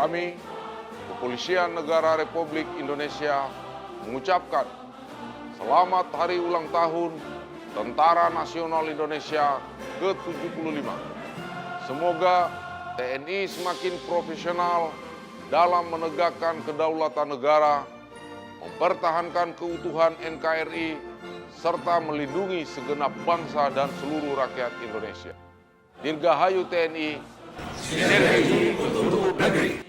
Kami, Kepolisian Negara Republik Indonesia, mengucapkan selamat hari ulang tahun Tentara Nasional Indonesia ke-75. Semoga TNI semakin profesional dalam menegakkan kedaulatan negara, mempertahankan keutuhan NKRI, serta melindungi segenap bangsa dan seluruh rakyat Indonesia. Dirgahayu TNI, Sinergi untuk negeri.